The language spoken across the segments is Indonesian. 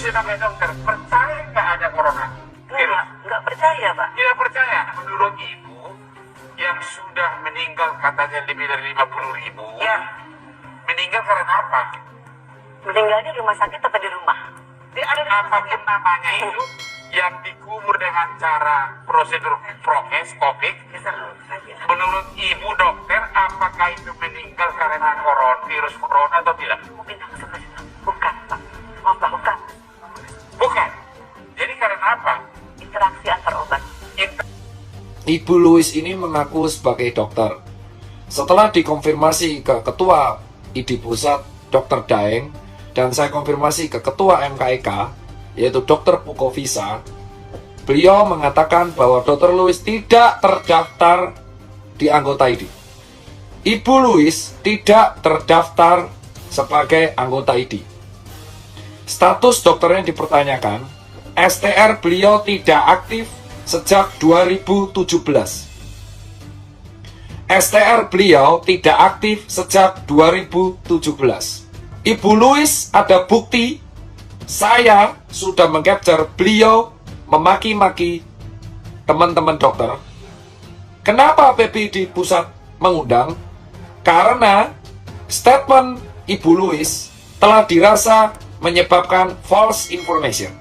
sebagai dokter percaya nggak ada corona? Nggak percaya, Pak. Tidak percaya. Menurut ibu yang sudah meninggal katanya lebih dari 50.000, Ya. meninggal karena apa? Meninggal di rumah sakit atau di rumah? Ada di rumah Apapun sakit. namanya itu yang dikubur dengan cara prosedur prokes COVID. Menurut ibu dokter, apakah itu meninggal karena virus corona atau tidak? Mungkin langsung aja. Bukan, Pak. Maaf, Pak, bukan. Bukan. Jadi karena apa? Interaksi antar obat. Ibu Louis ini mengaku sebagai dokter. Setelah dikonfirmasi ke Ketua ID Pusat Dr. Daeng dan saya konfirmasi ke Ketua MKEK yaitu Dr. Pukovisa, beliau mengatakan bahwa Dr. Louis tidak terdaftar di anggota ID. Ibu Louis tidak terdaftar sebagai anggota ID. Status dokternya dipertanyakan, STR beliau tidak aktif sejak 2017. STR beliau tidak aktif sejak 2017. Ibu Louis ada bukti, saya sudah mengcapture beliau memaki-maki teman-teman dokter. Kenapa PPD pusat mengundang? Karena statement Ibu Louis telah dirasa menyebabkan false information.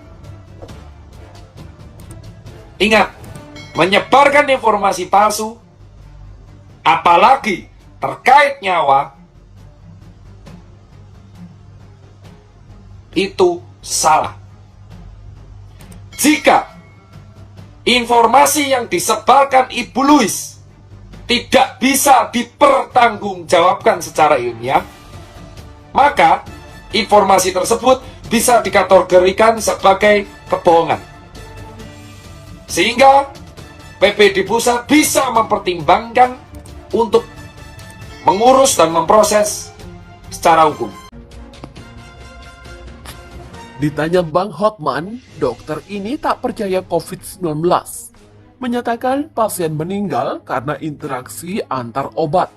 Ingat, menyebarkan informasi palsu, apalagi terkait nyawa, itu salah. Jika informasi yang disebarkan Ibu Louis tidak bisa dipertanggungjawabkan secara ilmiah, maka informasi tersebut bisa dikategorikan sebagai kebohongan. Sehingga PPD Pusat bisa mempertimbangkan untuk mengurus dan memproses secara hukum. Ditanya Bang Hotman, dokter ini tak percaya COVID-19. Menyatakan pasien meninggal karena interaksi antar obat.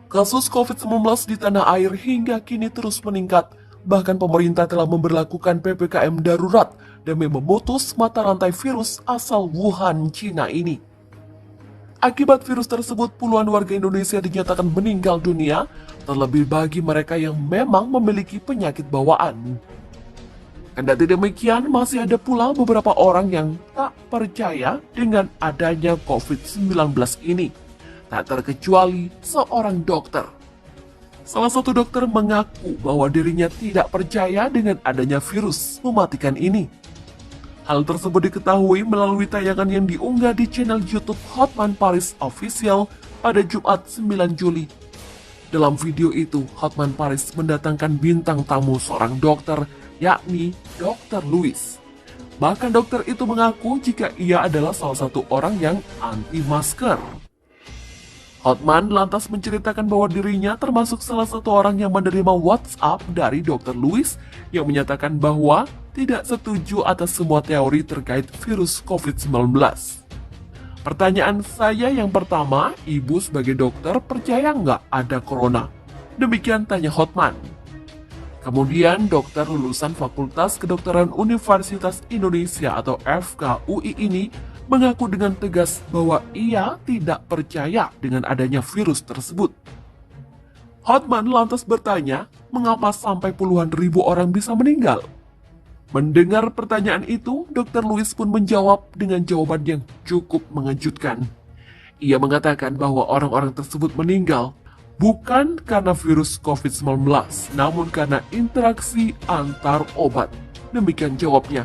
Kasus COVID-19 di tanah air hingga kini terus meningkat. Bahkan pemerintah telah memberlakukan PPKM darurat demi memutus mata rantai virus asal Wuhan, Cina ini. Akibat virus tersebut, puluhan warga Indonesia dinyatakan meninggal dunia, terlebih bagi mereka yang memang memiliki penyakit bawaan. Kendati demikian, masih ada pula beberapa orang yang tak percaya dengan adanya COVID-19 ini, tak terkecuali seorang dokter. Salah satu dokter mengaku bahwa dirinya tidak percaya dengan adanya virus mematikan ini. Hal tersebut diketahui melalui tayangan yang diunggah di channel YouTube Hotman Paris Official pada Jumat 9 Juli. Dalam video itu, Hotman Paris mendatangkan bintang tamu seorang dokter, yakni Dr. Louis. Bahkan dokter itu mengaku jika ia adalah salah satu orang yang anti masker. Hotman lantas menceritakan bahwa dirinya termasuk salah satu orang yang menerima WhatsApp dari Dr. Louis yang menyatakan bahwa tidak setuju atas semua teori terkait virus COVID-19. Pertanyaan saya yang pertama, ibu sebagai dokter percaya nggak ada corona? Demikian tanya Hotman. Kemudian dokter lulusan Fakultas Kedokteran Universitas Indonesia atau FKUI ini mengaku dengan tegas bahwa ia tidak percaya dengan adanya virus tersebut. Hotman lantas bertanya, mengapa sampai puluhan ribu orang bisa meninggal? Mendengar pertanyaan itu, Dr. Louis pun menjawab dengan jawaban yang cukup mengejutkan. Ia mengatakan bahwa orang-orang tersebut meninggal bukan karena virus COVID-19, namun karena interaksi antar obat. Demikian jawabnya.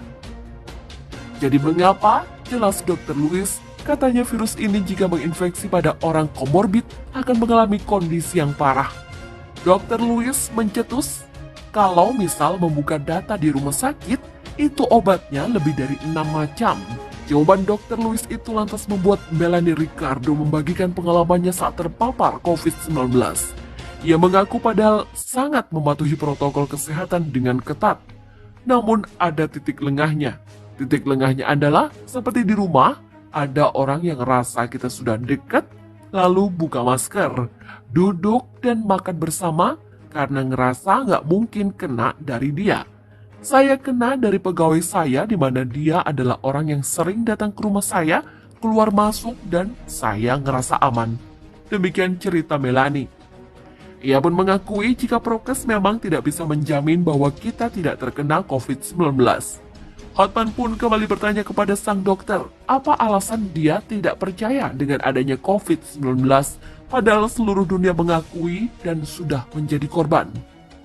Jadi mengapa? Jelas Dr. Louis, katanya virus ini jika menginfeksi pada orang komorbid akan mengalami kondisi yang parah. Dr. Louis mencetus, kalau misal membuka data di rumah sakit, itu obatnya lebih dari 6 macam. Jawaban Dr. Louis itu lantas membuat Melanie Ricardo membagikan pengalamannya saat terpapar COVID-19. Ia mengaku padahal sangat mematuhi protokol kesehatan dengan ketat. Namun ada titik lengahnya. Titik lengahnya adalah seperti di rumah, ada orang yang rasa kita sudah dekat, lalu buka masker, duduk dan makan bersama karena ngerasa nggak mungkin kena dari dia. Saya kena dari pegawai saya di mana dia adalah orang yang sering datang ke rumah saya, keluar masuk, dan saya ngerasa aman. Demikian cerita Melanie. Ia pun mengakui jika prokes memang tidak bisa menjamin bahwa kita tidak terkena COVID-19. Hotman pun kembali bertanya kepada sang dokter, apa alasan dia tidak percaya dengan adanya COVID-19, padahal seluruh dunia mengakui dan sudah menjadi korban.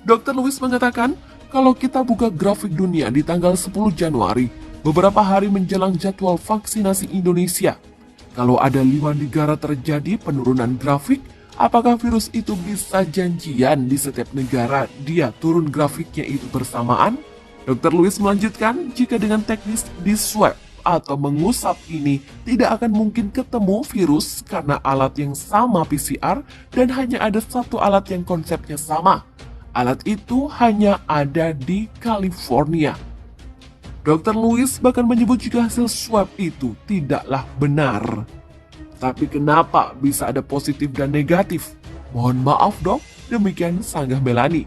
Dr. Lewis mengatakan, kalau kita buka grafik dunia di tanggal 10 Januari, beberapa hari menjelang jadwal vaksinasi Indonesia, kalau ada 5 negara terjadi penurunan grafik, apakah virus itu bisa janjian di setiap negara dia turun grafiknya itu bersamaan? Dr. Lewis melanjutkan, jika dengan teknis di swab atau mengusap ini tidak akan mungkin ketemu virus karena alat yang sama PCR dan hanya ada satu alat yang konsepnya sama. Alat itu hanya ada di California. Dr. Lewis bahkan menyebut jika hasil swab itu tidaklah benar. Tapi kenapa bisa ada positif dan negatif? Mohon maaf dok, demikian sanggah Melanie.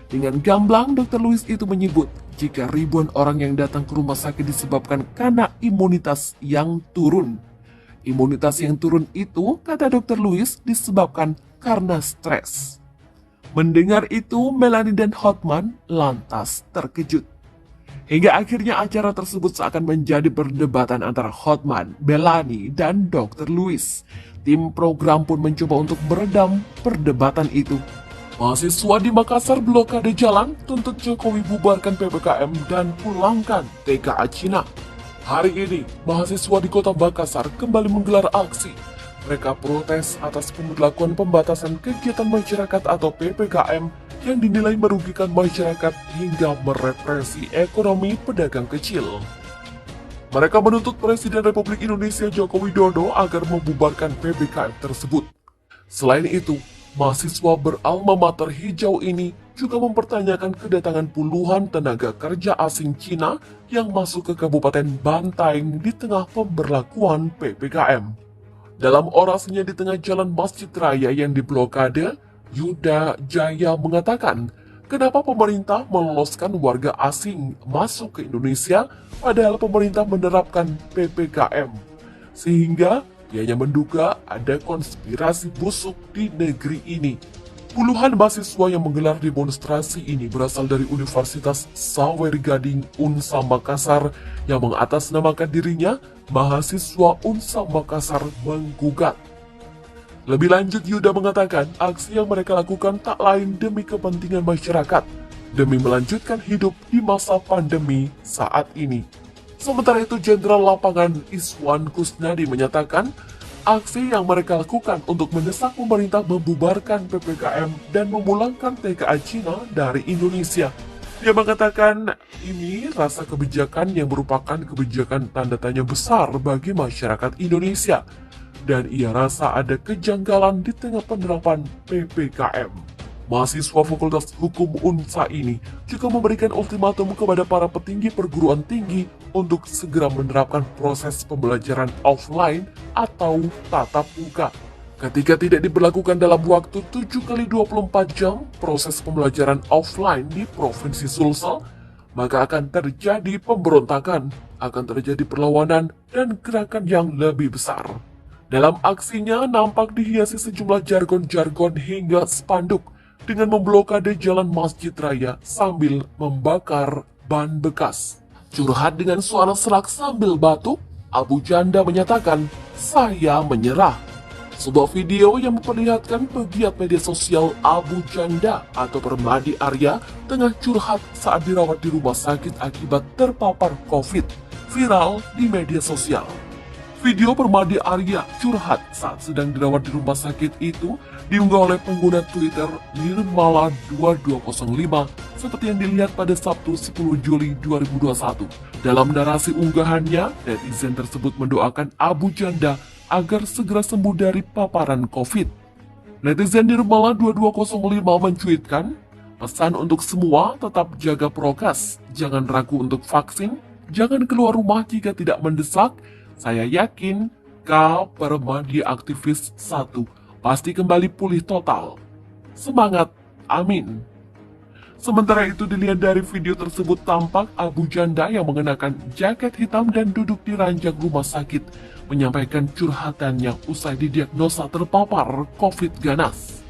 Dengan gamblang, Dr. Lewis itu menyebut jika ribuan orang yang datang ke rumah sakit disebabkan karena imunitas yang turun. Imunitas yang turun itu, kata Dr. Lewis, disebabkan karena stres. Mendengar itu, Melanie dan Hotman lantas terkejut. Hingga akhirnya acara tersebut seakan menjadi perdebatan antara Hotman, Melanie, dan Dr. Lewis. Tim program pun mencoba untuk meredam perdebatan itu. Mahasiswa di Makassar blokade jalan tuntut Jokowi bubarkan PPKM dan pulangkan TKA Cina. Hari ini, mahasiswa di kota Makassar kembali menggelar aksi. Mereka protes atas pemberlakuan pembatasan kegiatan masyarakat atau PPKM yang dinilai merugikan masyarakat hingga merepresi ekonomi pedagang kecil. Mereka menuntut Presiden Republik Indonesia Joko Widodo agar membubarkan PPKM tersebut. Selain itu, mahasiswa beralma mater hijau ini juga mempertanyakan kedatangan puluhan tenaga kerja asing Cina yang masuk ke Kabupaten Bantaeng di tengah pemberlakuan PPKM. Dalam orasinya di tengah jalan Masjid Raya yang diblokade, Yuda Jaya mengatakan, kenapa pemerintah meloloskan warga asing masuk ke Indonesia padahal pemerintah menerapkan PPKM. Sehingga ianya menduga ada konspirasi busuk di negeri ini. Puluhan mahasiswa yang menggelar demonstrasi ini berasal dari Universitas Sawer Gading Unsa Makassar yang mengatasnamakan dirinya mahasiswa Unsa Makassar menggugat. Lebih lanjut, Yuda mengatakan aksi yang mereka lakukan tak lain demi kepentingan masyarakat, demi melanjutkan hidup di masa pandemi saat ini. Sementara itu, Jenderal Lapangan Iswan Kusnadi menyatakan aksi yang mereka lakukan untuk mendesak pemerintah membubarkan PPKM dan memulangkan TKA Cina dari Indonesia. Dia mengatakan ini rasa kebijakan yang merupakan kebijakan tanda tanya besar bagi masyarakat Indonesia. Dan ia rasa ada kejanggalan di tengah penerapan PPKM. Mahasiswa Fakultas Hukum UNSA ini juga memberikan ultimatum kepada para petinggi perguruan tinggi untuk segera menerapkan proses pembelajaran offline atau tatap muka. Ketika tidak diberlakukan dalam waktu 7x24 jam proses pembelajaran offline di Provinsi Sulsel, maka akan terjadi pemberontakan, akan terjadi perlawanan dan gerakan yang lebih besar. Dalam aksinya nampak dihiasi sejumlah jargon-jargon hingga spanduk dengan memblokade jalan Masjid Raya sambil membakar ban bekas. Curhat dengan suara serak sambil batuk, Abu Janda menyatakan, "Saya menyerah." Sebuah video yang memperlihatkan pegiat media sosial Abu Janda atau Permadi Arya tengah curhat saat dirawat di rumah sakit akibat terpapar COVID viral di media sosial. Video Permadi Arya curhat saat sedang dirawat di rumah sakit itu diunggah oleh pengguna Twitter Nirmala2205 seperti yang dilihat pada Sabtu 10 Juli 2021. Dalam narasi unggahannya, netizen tersebut mendoakan Abu Janda agar segera sembuh dari paparan COVID. Netizen Nirmala2205 mencuitkan, pesan untuk semua tetap jaga prokes, jangan ragu untuk vaksin, jangan keluar rumah jika tidak mendesak. Saya yakin Permadi aktivis 1 pasti kembali pulih total. Semangat, amin. Sementara itu dilihat dari video tersebut tampak Abu Janda yang mengenakan jaket hitam dan duduk di ranjang rumah sakit menyampaikan curhatannya usai didiagnosa terpapar COVID ganas.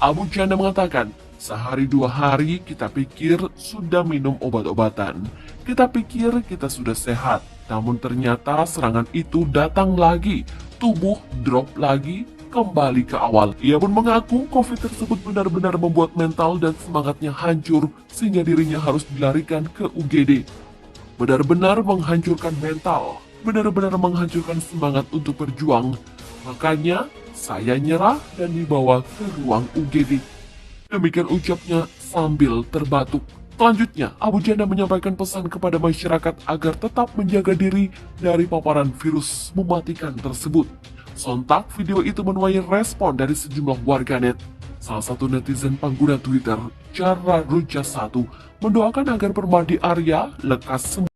Abu Janda mengatakan, sehari 2 hari kita pikir sudah minum obat-obatan. Kita pikir kita sudah sehat, namun ternyata serangan itu datang lagi. Tubuh drop lagi, kembali ke awal. Ia pun mengaku COVID tersebut benar-benar membuat mental dan semangatnya hancur sehingga dirinya harus dilarikan ke UGD. Benar-benar menghancurkan mental, benar-benar menghancurkan semangat untuk berjuang. Makanya saya nyerah dan dibawa ke ruang UGD. Demikian ucapnya sambil terbatuk. Selanjutnya, Abu Janda menyampaikan pesan kepada masyarakat agar tetap menjaga diri dari paparan virus mematikan tersebut. Sontak video itu menuai respon dari sejumlah warganet. Salah satu netizen pengguna Twitter, Cara Ruja 1, mendoakan agar Permadi Arya lekas sembuh